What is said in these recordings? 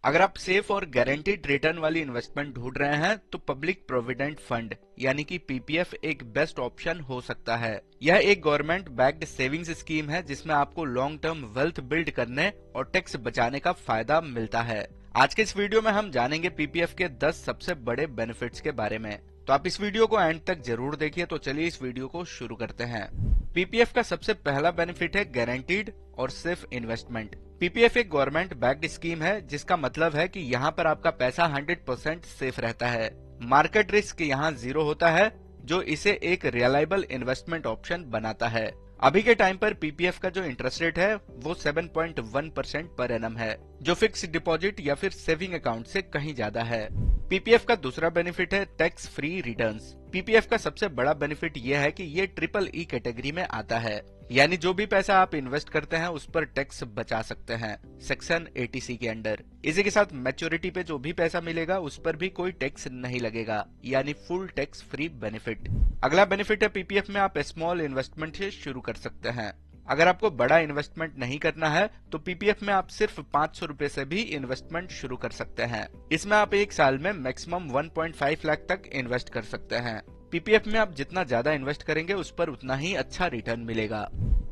अगर आप सेफ और गारंटीड रिटर्न वाली इन्वेस्टमेंट ढूंढ रहे हैं तो पब्लिक प्रोविडेंट फंड यानी कि पीपीएफ एक बेस्ट ऑप्शन हो सकता है। यह एक गवर्नमेंट बैक्ड सेविंग्स स्कीम है जिसमें आपको लॉन्ग टर्म वेल्थ बिल्ड करने और टैक्स बचाने का फायदा मिलता है। आज के इस वीडियो में हम जानेंगे पीपीएफ के 10 सबसे बड़े बेनिफिट्स के बारे में, तो आप इस वीडियो को एंड तक जरूर देखिए। तो चलिए इस वीडियो को शुरू करते हैं। पीपीएफ का सबसे पहला बेनिफिट है गारंटीड और सेफ इन्वेस्टमेंट। पीपीएफ एक गवर्नमेंट बैक्ड स्कीम है जिसका मतलब है कि यहाँ पर आपका पैसा 100% सेफ रहता है। मार्केट रिस्क यहाँ 0 होता है, जो इसे एक रिलायबल इन्वेस्टमेंट ऑप्शन बनाता है। अभी के टाइम पर पीपीएफ का जो इंटरेस्ट रेट है वो 7.1% पर एनम है, जो फिक्स डिपॉजिट या फिर सेविंग अकाउंट से कहीं ज्यादा है। पीपीएफ का दूसरा बेनिफिट है टैक्स फ्री रिटर्न्स। पीपीएफ का सबसे बड़ा बेनिफिट यह है कि ये ट्रिपल ई कैटेगरी में आता है, यानी जो भी पैसा आप इन्वेस्ट करते हैं उस पर टैक्स बचा सकते हैं सेक्शन 80C के अंडर। इसी के साथ मैच्योरिटी पे जो भी पैसा मिलेगा उस पर भी कोई टैक्स नहीं लगेगा, यानी फुल टैक्स फ्री बेनिफिट। अगला बेनिफिट है पीपीएफ में आप स्मॉल इन्वेस्टमेंट से शुरू कर सकते हैं। अगर आपको बड़ा इन्वेस्टमेंट नहीं करना है तो पीपीएफ में आप सिर्फ 500 रुपए से भी इन्वेस्टमेंट शुरू कर सकते हैं। इसमें आप एक साल में मैक्सिमम 1.5 लाख तक इन्वेस्ट कर सकते हैं। पीपीएफ में आप जितना ज्यादा इन्वेस्ट करेंगे उस पर उतना ही अच्छा रिटर्न मिलेगा।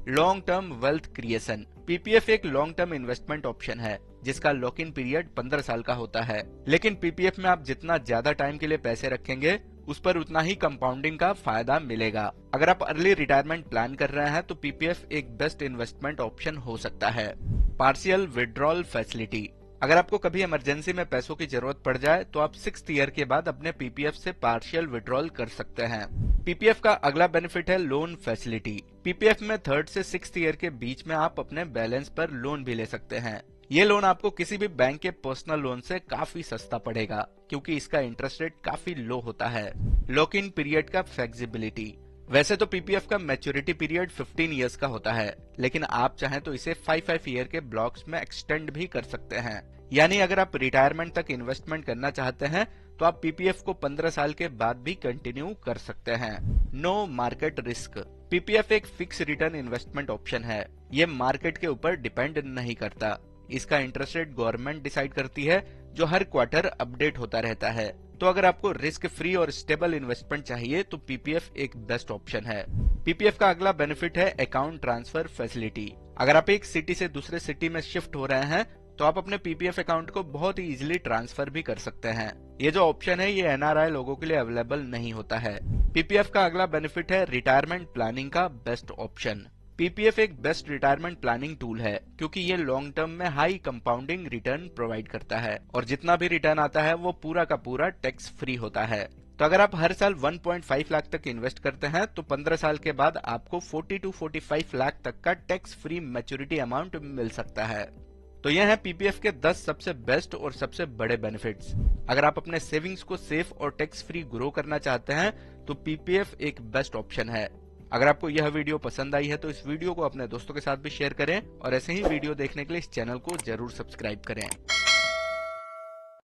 Long term wealth creation. PPF एक लॉन्ग टर्म इन्वेस्टमेंट ऑप्शन है जिसका लॉक इन पीरियड 15 साल का होता है, लेकिन पीपीएफ में आप जितना ज्यादा टाइम के लिए पैसे रखेंगे उस पर उतना ही कंपाउंडिंग का फायदा मिलेगा। अगर आप अर्ली रिटायरमेंट प्लान कर रहे हैं तो पीपीएफ एक बेस्ट इन्वेस्टमेंट ऑप्शन हो सकता है। Partial withdrawal facility. अगर आपको कभी इमरजेंसी में पैसों की जरूरत पड़ जाए तो आप 6th ईयर के बाद अपने पीपीएफ से पार्शियल विड्रॉल कर सकते हैं। पीपीएफ का अगला बेनिफिट है लोन फैसिलिटी। पीपीएफ में 3rd से 6th ईयर के बीच में आप अपने बैलेंस पर लोन भी ले सकते हैं। ये लोन आपको किसी भी बैंक के पर्सनल लोन से काफी सस्ता पड़ेगा क्योंकि इसका इंटरेस्ट रेट काफी लो होता है। लॉक इन पीरियड का फ्लेक्सिबिलिटी। वैसे तो पीपीएफ का मैच्योरिटी पीरियड 15 इयर्स का होता है, लेकिन आप चाहें तो इसे 5 ईयर के ब्लॉक्स में एक्सटेंड भी कर सकते हैं। यानी अगर आप रिटायरमेंट तक इन्वेस्टमेंट करना चाहते हैं तो आप पीपीएफ को 15 साल के बाद भी कंटिन्यू कर सकते हैं। No market risk. पीपीएफ एक फिक्स रिटर्न इन्वेस्टमेंट ऑप्शन है। ये मार्केट के ऊपर डिपेंड नहीं करता। इसका इंटरेस्ट रेट गवर्नमेंट डिसाइड करती है, जो हर क्वार्टर अपडेट होता रहता है। तो अगर आपको रिस्क फ्री और स्टेबल इन्वेस्टमेंट चाहिए तो पीपीएफ एक बेस्ट ऑप्शन है। पीपीएफ का अगला बेनिफिट है अकाउंट ट्रांसफर फैसिलिटी। अगर आप एक सिटी से दूसरे सिटी में शिफ्ट हो रहे हैं तो आप अपने पीपीएफ अकाउंट को बहुत ही इजीली ट्रांसफर भी कर सकते हैं। ये जो ऑप्शन है ये एनआरआई लोगों के लिए अवेलेबल नहीं होता है। पीपीएफ का अगला बेनिफिट है रिटायरमेंट प्लानिंग का बेस्ट ऑप्शन। पीपीएफ एक बेस्ट रिटायरमेंट प्लानिंग टूल है क्योंकि ये लॉन्ग टर्म में हाई कंपाउंडिंग रिटर्न प्रोवाइड करता है और जितना भी रिटर्न आता है वो पूरा का पूरा टैक्स फ्री होता है। तो अगर आप हर साल 1.5 लाख तक इन्वेस्ट करते हैं तो 15 साल के बाद आपको 40 to 45 लाख तक का टैक्स फ्री मैच्योरिटी अमाउंट मिल सकता है। तो यह है पीपीएफ के 10 सबसे बेस्ट और सबसे बड़े बेनिफिट्स। अगर आप अपने सेविंग्स को सेफ और टैक्स फ्री ग्रो करना चाहते हैं तो पीपीएफ एक बेस्ट ऑप्शन है। अगर आपको यह वीडियो पसंद आई है तो इस वीडियो को अपने दोस्तों के साथ भी शेयर करें और ऐसे ही वीडियो देखने के लिए इस चैनल को जरूर सब्सक्राइब करें।